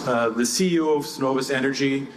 The CEO of Cenovus Energy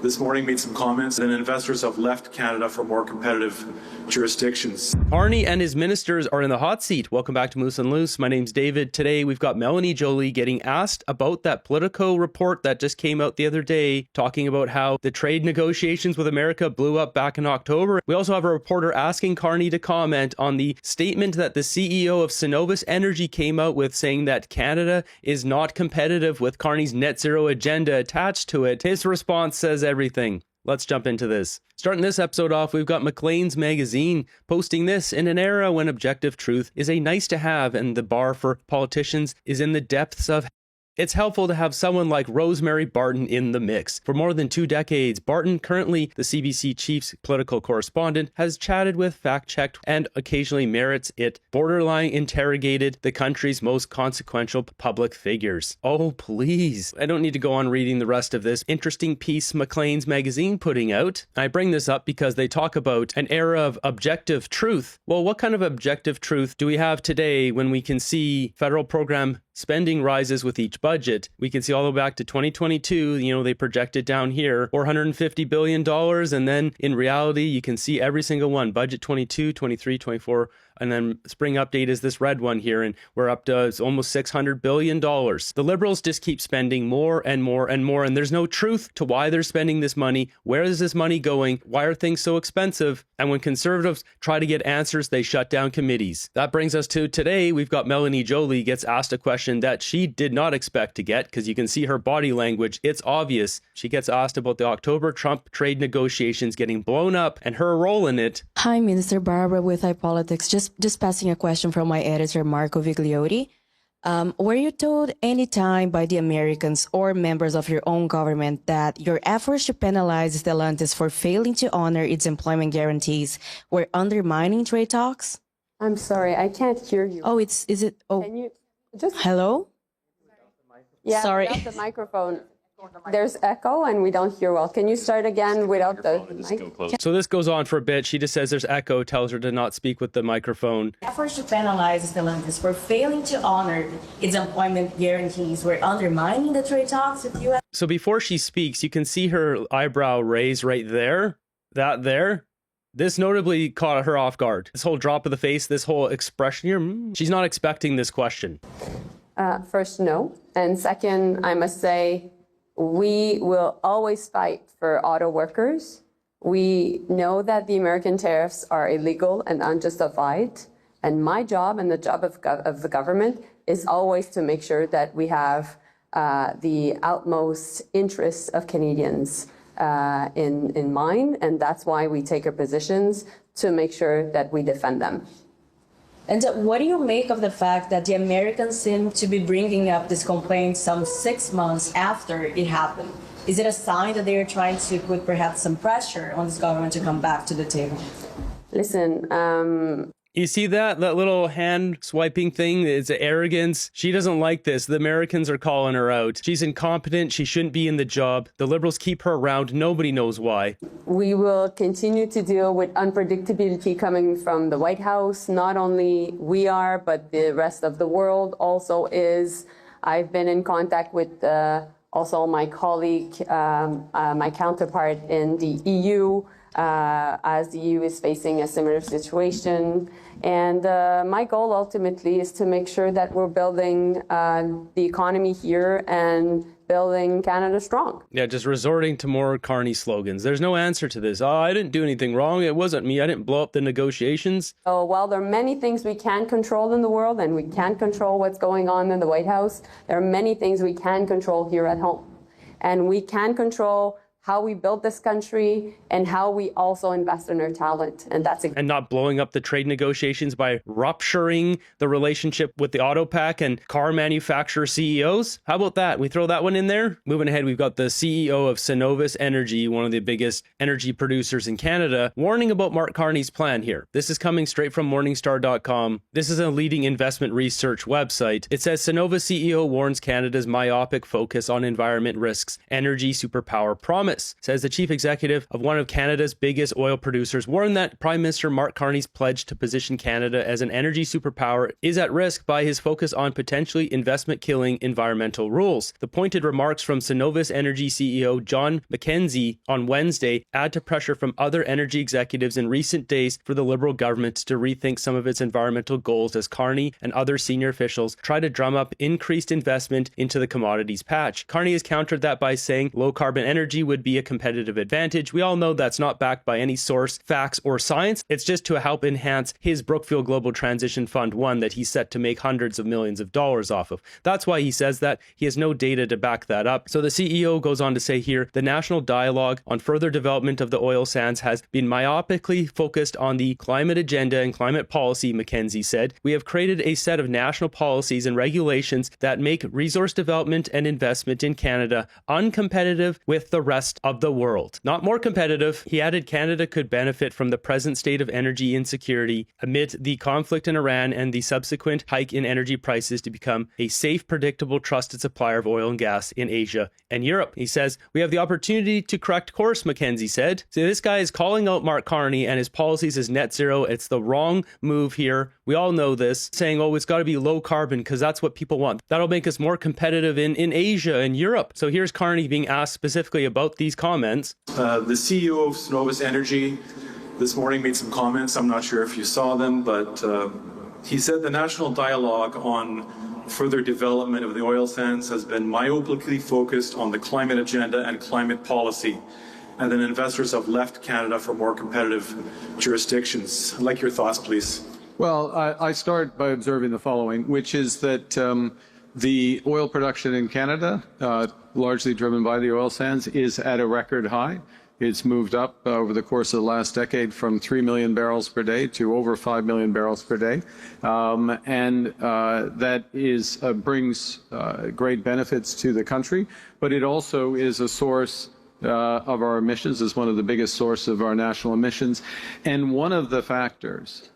this morning made some comments, and investors have left Canada for more competitive jurisdictions. Carney and his ministers are in the hot seat. Welcome back to Moose and Loose. My name's David. Today we've got Melanie Joly getting asked about that Politico report that just came out the other day, talking about how the trade negotiations with America blew up back in October. We also have a reporter asking Carney to comment on the statement that the CEO of Cenovus Energy came out with, saying that Canada is not competitive with Carney's net zero agenda attached to it. His response says everything. Let's jump into this. Starting this episode off, we've got Maclean's magazine posting this: in an era when objective truth is a nice to have and the bar for politicians is in the depths of, it's helpful to have someone like Rosemary Barton in the mix. For more than 2 decades, Barton, currently the CBC chief's political correspondent, has chatted with, fact-checked, and occasionally merits it, borderline interrogated the country's most consequential public figures. Oh, please. I don't need to go on reading the rest of this interesting piece Maclean's magazine putting out. I bring this up because they talk about an era of objective truth. Well, what kind of objective truth do we have today when we can see federal program spending rises with each budget? We can see all the way back to 2022, they projected down here $450 billion. And then in reality, you can see every single one, budget 22, 23, 24, and then spring update is this red one here, and we're up to almost $600 billion. The Liberals just keep spending more and more and more, and there's no truth to why they're spending this money. Where is this money going? Why are things so expensive? And when Conservatives try to get answers, they shut down committees. That brings us to today. We've got Melanie Joly gets asked a question that she did not expect to get, because you can see her body language. It's obvious. She gets asked about the October Trump trade negotiations getting blown up and her role in it. Hi, Minister Barbara with iPolitics. Just passing a question from my editor, Marco Vigliotti. Were you told any time by the Americans or members of your own government that your efforts to penalize Stellantis for failing to honor its employment guarantees were undermining trade talks? I'm sorry, I can't hear you. Oh, is it? Oh, Can you just? Hello? Yeah, Sorry. without the microphone. There's echo and we don't hear well. Can you start again without the mic? So this goes on for a bit. She just says there's echo, tells her to not speak with the microphone. Efforts to penalize Stellantis for failing to honor its employment guarantees were undermining the trade talks with U.S. So before she speaks, you can see her eyebrow raise right there. That there. This notably caught her off guard. This whole drop of the face, this whole expression here, she's not expecting this question. First, no. And second, I must say, we will always fight for auto workers. We know that the American tariffs are illegal and unjustified. And my job and the job of the government is always to make sure that we have the utmost interests of Canadians in mind. And that's why we take our positions to make sure that we defend them. And what do you make of the fact that the Americans seem to be bringing up this complaint some 6 months after it happened? Is it a sign that they are trying to put perhaps some pressure on this government to come back to the table? Listen, You see that little hand swiping thing? It's arrogance. She doesn't like this. The Americans are calling her out. She's incompetent. She shouldn't be in the job. The Liberals keep her around. Nobody knows why. we will continue to deal with unpredictability coming from the White House. Not only we are, but the rest of the world also is. I've been in contact with also my colleague, my counterpart in the EU, as the EU is facing a similar situation. And my goal ultimately is to make sure that we're building the economy here and building Canada strong. Yeah, just resorting to more Carney slogans. There's no answer to this. Oh, I didn't do anything wrong. It wasn't me. I didn't blow up the negotiations. So while there are many things we can control in the world and we can't control what's going on in the White House, there are many things we can control here at home. And we can control how we build this country and how we also invest in our talent. And that's and not blowing up the trade negotiations by rupturing the relationship with the auto pack and car manufacturer CEOs. How about that? We throw that one in there. Moving ahead, we've got the CEO of Cenovus Energy, one of the biggest energy producers in Canada, warning about Mark Carney's plan here. This is coming straight from Morningstar.com. This is a leading investment research website. It says Cenovus CEO warns Canada's myopic focus on environment risks energy superpower promise. promise, says the chief executive of one of Canada's biggest oil producers, warned that Prime Minister Mark Carney's pledge to position Canada as an energy superpower is at risk by his focus on potentially investment-killing environmental rules. The pointed remarks from Cenovus Energy CEO John McKenzie on Wednesday add to pressure from other energy executives in recent days for the Liberal government to rethink some of its environmental goals as Carney and other senior officials try to drum up increased investment into the commodities patch. Carney has countered that by saying low-carbon energy would be a competitive advantage. We all know that's not backed by any source, facts, or science. It's just to help enhance his Brookfield Global Transition Fund 1 that he's set to make hundreds of millions of dollars off of. That's why he says that. He has no data to back that up. So the CEO goes on to say here, the national dialogue on further development of the oil sands has been myopically focused on the climate agenda and climate policy, McKenzie said. We have created a set of national policies and regulations that make resource development and investment in Canada uncompetitive with the rest of the world. Not more competitive. He added Canada could benefit from the present state of energy insecurity amid the conflict in Iran and the subsequent hike in energy prices to become a safe, predictable, trusted supplier of oil and gas in Asia and Europe. He says, we have the opportunity to correct course, McKenzie said. So this guy is calling out Mark Carney and his policies as net zero. It's the wrong move here. We all know this, saying, oh, it's got to be low carbon because that's what people want. That'll make us more competitive in Asia and Europe. So here's Carney being asked specifically about these comments. The CEO of Cenovus Energy this morning made some comments. I'm not sure if you saw them, but he said the national dialogue on further development of the oil sands has been myopically focused on the climate agenda and climate policy. And then investors have left Canada for more competitive jurisdictions. I'd like your thoughts, please. Well, I start by observing the following, which is that the oil production in Canada, largely driven by the oil sands, is at a record high. It's moved up over the course of the last decade from 3 million barrels per day to over 5 million barrels per day. That brings great benefits to the country, but it also is a source of our emissions, is one of the biggest sources of our national emissions. And one of the factors,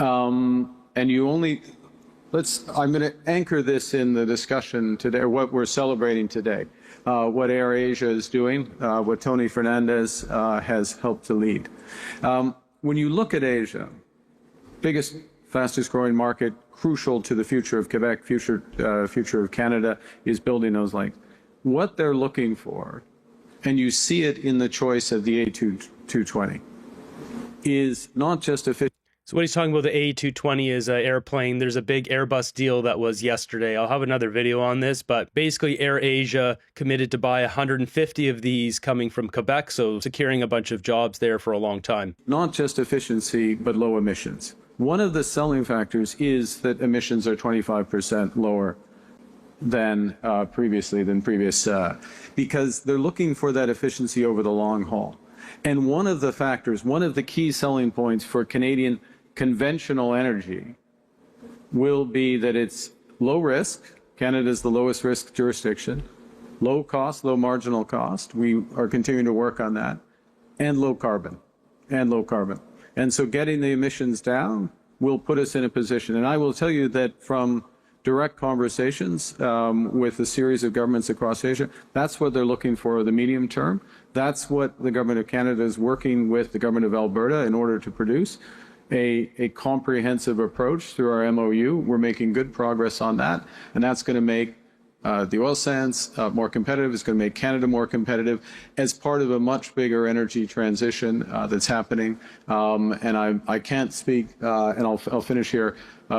I'm going to anchor this in the discussion today, what we're celebrating today. What AirAsia is doing, what Tony Fernandez has helped to lead. When you look at Asia, biggest, fastest growing market, crucial to the future of Quebec, future of Canada, is building those links. What they're looking for, and you see it in the choice of the A220, is not just efficient. So what he's talking about, the A220 is an airplane. There's a big Airbus deal that was yesterday. I'll have another video on this, but basically AirAsia committed to buy 150 of these coming from Quebec, so securing a bunch of jobs there for a long time. Not just efficiency, but low emissions. One of the selling factors is that emissions are 25% lower than previous, because they're looking for that efficiency over the long haul. And one of the factors, one of the key selling points for Canadian conventional energy will be that it's low risk. Canada is the lowest risk jurisdiction. Low cost, low marginal cost. We are continuing to work on that. And low carbon. And so getting the emissions down will put us in a position. And I will tell you that from direct conversations with a series of governments across Asia, that's what they're looking for the medium term. That's what the government of Canada is working with the government of Alberta in order to produce a comprehensive approach through our MOU. We're making good progress on that, and that's going to make the oil sands more competitive. It's going to make Canada more competitive as part of a much bigger energy transition that's happening. And I can't speak, and I'll finish here,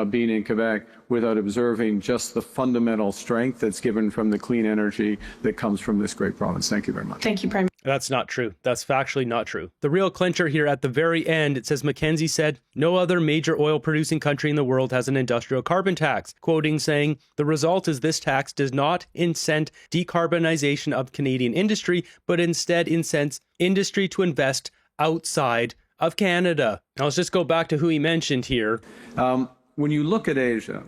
being in Quebec, without observing just the fundamental strength that's given from the clean energy that comes from this great province. Thank you very much. Thank you, Prime. That's not true. That's factually not true. The real clincher here at the very end, it says McKenzie said, no other major oil producing country in the world has an industrial carbon tax, quoting saying, the result is this tax does not incent decarbonization of Canadian industry, but instead incents industry to invest outside of Canada. Now let's just go back to who he mentioned here. When you look at Asia,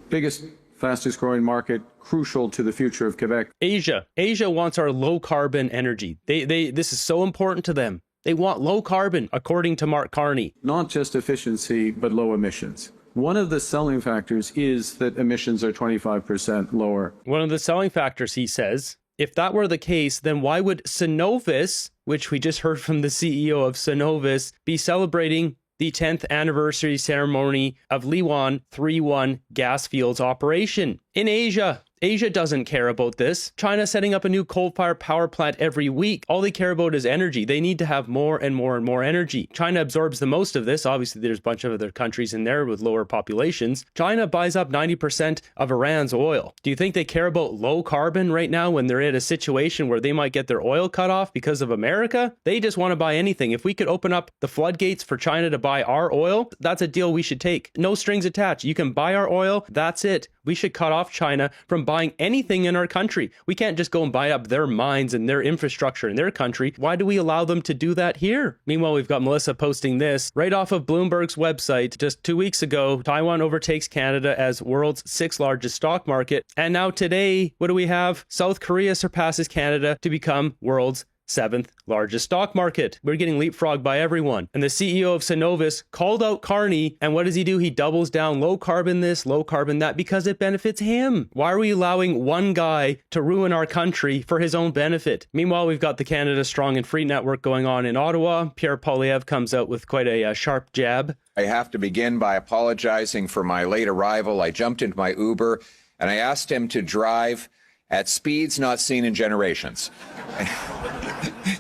biggest, fastest growing market, crucial to the future of Quebec. Asia wants our low carbon energy. This is so important to them. They want low carbon, according to Mark Carney. Not just efficiency, but low emissions. One of the selling factors is that emissions are 25% lower. One of the selling factors, he says, If that were the case, then why would Cenovus, which we just heard from the CEO of Cenovus, be celebrating the 10th anniversary ceremony of Liwan 3-1 gas fields operation in Asia? Asia doesn't care about this. China setting up a new coal-fired power plant every week. All they care about is energy. They need to have more and more and more energy. China absorbs the most of this. Obviously, there's a bunch of other countries in there with lower populations. China buys up 90% of Iran's oil. Do you think they care about low carbon right now when they're in a situation where they might get their oil cut off because of America? They just want to buy anything. If we could open up the floodgates for China to buy our oil, that's a deal we should take. No strings attached. You can buy our oil. That's it. We should cut off China from buying anything in our country. We can't just go and buy up their mines and their infrastructure in their country. Why do we allow them to do that here? Meanwhile, we've got Melissa posting this right off of Bloomberg's website. Just 2 weeks ago, Taiwan overtakes Canada as world's 6th largest stock market. And now today, what do we have? South Korea surpasses Canada to become world's 7th largest stock market. We're getting leapfrogged by everyone. And the CEO of Cenovus called out Carney, and what does he do? He doubles down low carbon this, low carbon that, because it benefits him. Why are we allowing one guy to ruin our country for his own benefit? Meanwhile, we've got the Canada Strong and Free Network going on in Ottawa. Pierre Poilievre comes out with quite a sharp jab. I have to begin by apologizing for my late arrival. I jumped into my Uber and I asked him to drive at speeds not seen in generations.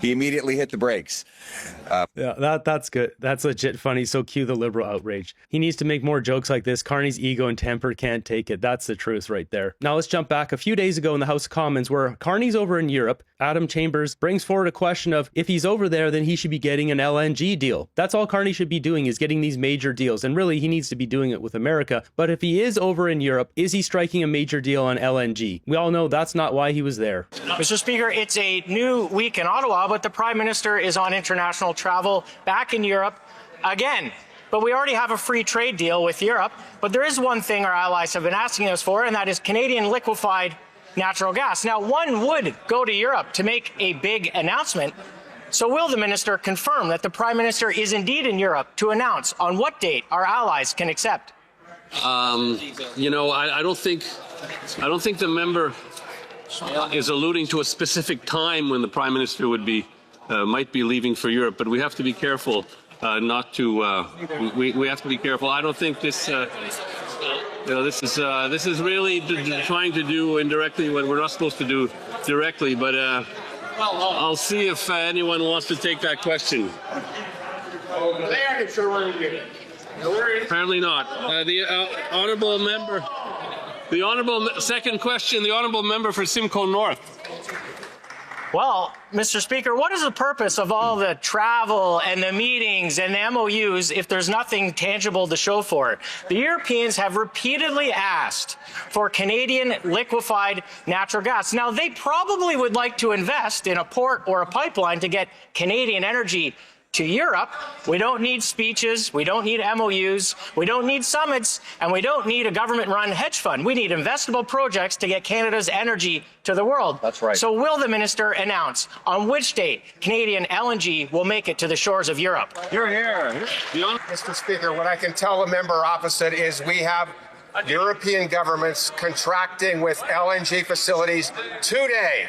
He immediately hit the brakes. Yeah, that's good. That's legit funny. So cue the liberal outrage. He needs to make more jokes like this. Carney's ego and temper can't take it. That's the truth right there. Now let's jump back a few days ago in the House of Commons where Carney's over in Europe. Adam Chambers brings forward a question of if he's over there, then he should be getting an LNG deal. That's all Carney should be doing, is getting these major deals. And really, he needs to be doing it with America. But if he is over in Europe, is he striking a major deal on LNG? We all know that's not why he was there. Mr. Speaker, it's a new week in Ottawa, but the Prime Minister is on international travel back in Europe again. But we already have a free trade deal with Europe. But there is one thing our allies have been asking us for, and that is Canadian liquefied natural gas. Now, one would go to Europe to make a big announcement. So will the minister confirm that the Prime Minister is indeed in Europe to announce on what date our allies can accept? You know, I don't think the member is alluding to a specific time when the Prime Minister would be might be leaving for Europe, but we have to be careful not to. We have to be careful. I don't think this. This is really trying to do indirectly what we're not supposed to do directly. But I'll see if anyone wants to take that question. Apparently not. The honourable member. The honourable second question. The honourable member for Simcoe North. Well, Mr. Speaker, what is the purpose of all the travel and the meetings and the MOUs if there's nothing tangible to show for it? The Europeans have repeatedly asked for Canadian liquefied natural gas. Now, they probably would like to invest in a port or a pipeline to get Canadian energy to Europe. We don't need speeches, we don't need MOUs, we don't need summits, and we don't need a government-run hedge fund. We need investable projects to get Canada's energy to the world. That's right. So will the minister announce on which date Canadian LNG will make it to the shores of Europe? You're here. Mr. Speaker, what I can tell the member opposite is we have European governments contracting with LNG facilities today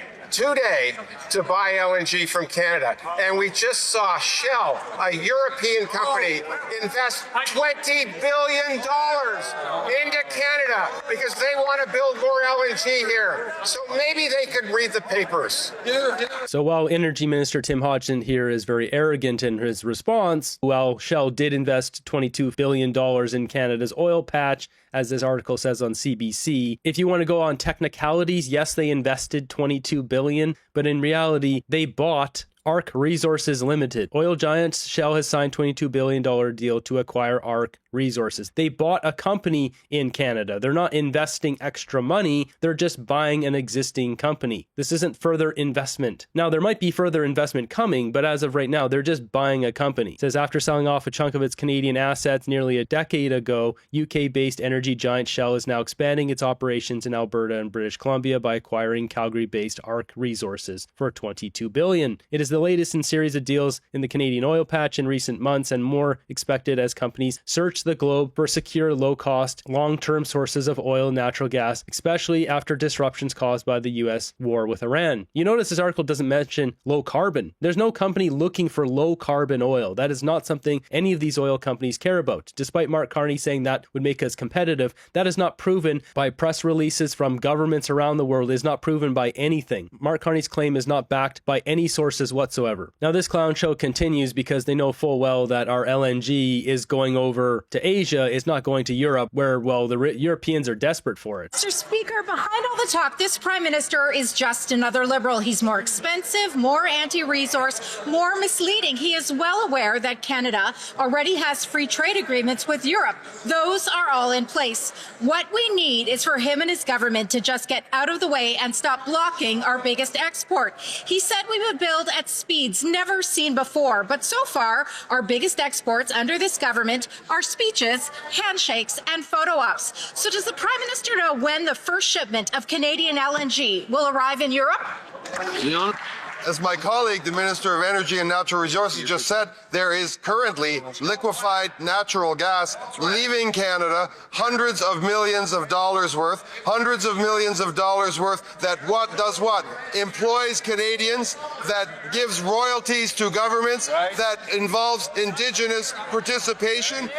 to buy LNG from Canada. And we just saw Shell, a European company, invest $20 billion into Canada because they want to build more LNG here. So maybe they could read the papers. So while Energy Minister Tim Hodgson here is very arrogant in his response, while Shell did invest $22 billion in Canada's oil patch, as this article says on CBC. If you want to go on technicalities, yes, they invested $22 billion, but in reality, they bought ARC Resources Limited. Oil giant Shell has signed $22 billion deal to acquire ARC Resources. They bought a company in Canada. They're not investing extra money. They're just buying an existing company. This isn't further investment. Now, there might be further investment coming, but as of right now, they're just buying a company. It says after selling off a chunk of its Canadian assets nearly a decade ago, UK-based energy giant Shell is now expanding its operations in Alberta and British Columbia by acquiring Calgary-based ARC Resources for $22 billion. It is the the latest in series of deals in the Canadian oil patch in recent months, and more expected as companies search the globe for secure, low-cost, long-term sources of oil and natural gas, especially after disruptions caused by the U.S. war with Iran. You notice this article doesn't mention low carbon. There's no company looking for low-carbon oil. That is not something any of these oil companies care about. Despite Mark Carney saying that would make us competitive, that is not proven by press releases from governments around the world. It is not proven by anything. Mark Carney's claim is not backed by any sources whatsoever. Now, this clown show continues because they know full well that our LNG is going over to Asia, is not going to Europe, where, well, the Europeans are desperate for it. Mr. Speaker, behind all the talk, this Prime Minister is just another Liberal. He's more expensive, more anti-resource, more misleading. He is well aware that Canada already has free trade agreements with Europe. Those are all in place. What we need is for him and his government to just get out of the way and stop blocking our biggest export. He said we would build at speeds never seen before, but so far, our biggest exports under this government are speeches, handshakes, and photo ops. So does the Prime Minister know when the first shipment of Canadian LNG will arrive in Europe? As my colleague, the Minister of Energy and Natural Resources, just said, there is currently liquefied natural gas leaving Canada, hundreds of millions of dollars worth, that does what? Employs Canadians, that gives royalties to governments, that involves Indigenous participation.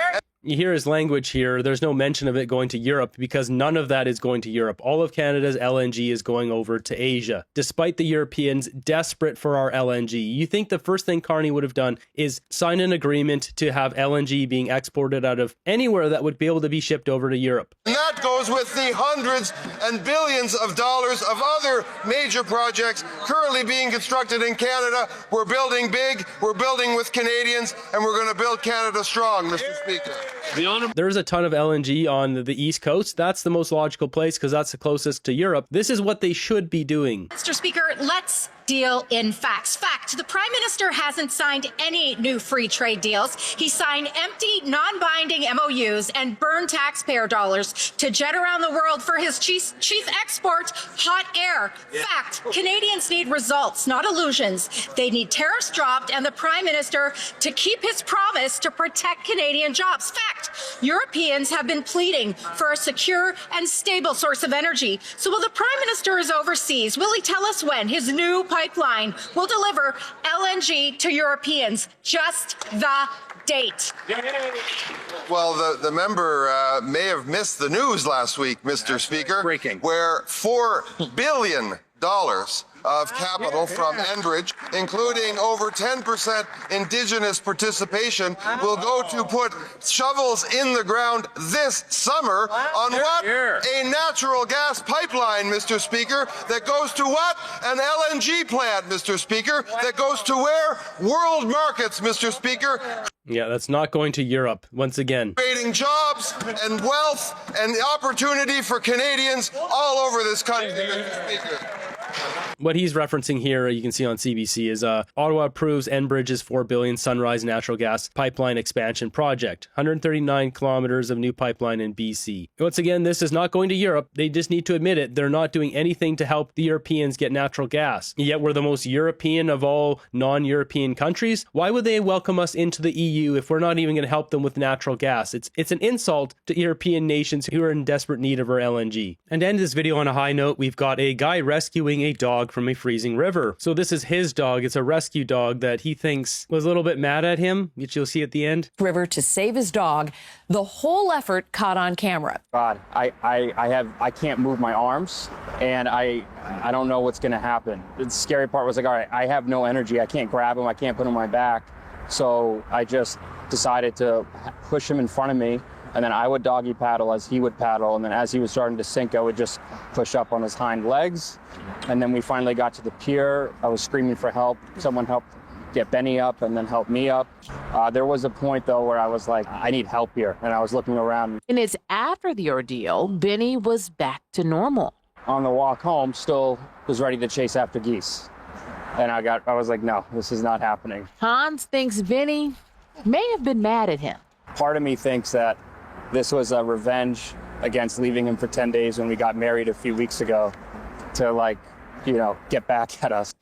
You hear his language here. There's no mention of it going to Europe because none of that is going to Europe. All of Canada's LNG is going over to Asia, despite the Europeans desperate for our LNG. You think the first thing Carney would have done is sign an agreement to have LNG being exported out of anywhere that would be able to be shipped over to Europe. And that goes with the hundreds and billions of dollars of other major projects currently being constructed in Canada. We're building big, we're building with Canadians, and we're going to build Canada strong, Mr. Speaker. There's a ton of LNG on the East Coast. That's the most logical place because that's the closest to Europe. This is what they should be doing. Mr. Speaker, let's deal in facts. Fact, the Prime Minister hasn't signed any new free trade deals. He signed empty, non-binding MOUs and burned taxpayer dollars to jet around the world for his chief export, hot air. Fact, Canadians need results, not illusions. They need tariffs dropped and the Prime Minister to keep his promise to protect Canadian jobs. Fact, Europeans have been pleading for a secure and stable source of energy. So while the Prime Minister is overseas, will he tell us when his new pipeline will deliver LNG to Europeans? Just the date. Well, the member may have missed the news last week, Mr. Speaker. Breaking. Where $4 billion of capital from Enbridge, including over 10% Indigenous participation, will go to put shovels in the ground this summer on what? A natural gas pipeline, Mr. Speaker, that goes to what? An LNG plant, Mr. Speaker, that goes to where? World markets, Mr. Speaker. Yeah, that's not going to Europe, once again. Creating jobs and wealth and opportunity for Canadians all over this country, Mr. Speaker. What he's referencing here, you can see on CBC, is Ottawa approves Enbridge's $4 billion Sunrise natural gas pipeline expansion project. 139 kilometers of new pipeline in BC. Once again, this is not going to Europe. They just need to admit it. They're not doing anything to help the Europeans get natural gas. Yet we're the most European of all non-European countries. Why would they welcome us into the EU if we're not even going to help them with natural gas? It's an insult to European nations who are in desperate need of our LNG. And to end this video on a high note, we've got a guy rescuing a dog from a freezing river. So this is his dog. It's a rescue dog that he thinks was a little bit mad at him, which you'll see at the end. River to save his dog. The whole effort caught on camera. God, I can't move my arms, and I don't know what's going to happen. The scary part was like, all right, I have no energy. I can't grab him. I can't put him on my back. So I just decided to push him in front of me, and then I would doggy paddle as he would paddle, and then as he was starting to sink, I would just push up on his hind legs. And then we finally got to the pier. I was screaming for help. Someone helped get Benny up and then help me up. There was a point, though, where I was like, I need help here. And I was looking around. And it's after the ordeal, Benny was back to normal. On the walk home, still was ready to chase after geese. And I was like, no, this is not happening. Hans thinks Benny may have been mad at him. Part of me thinks that this was a revenge against leaving him for 10 days when we got married a few weeks ago to, like, get back at us.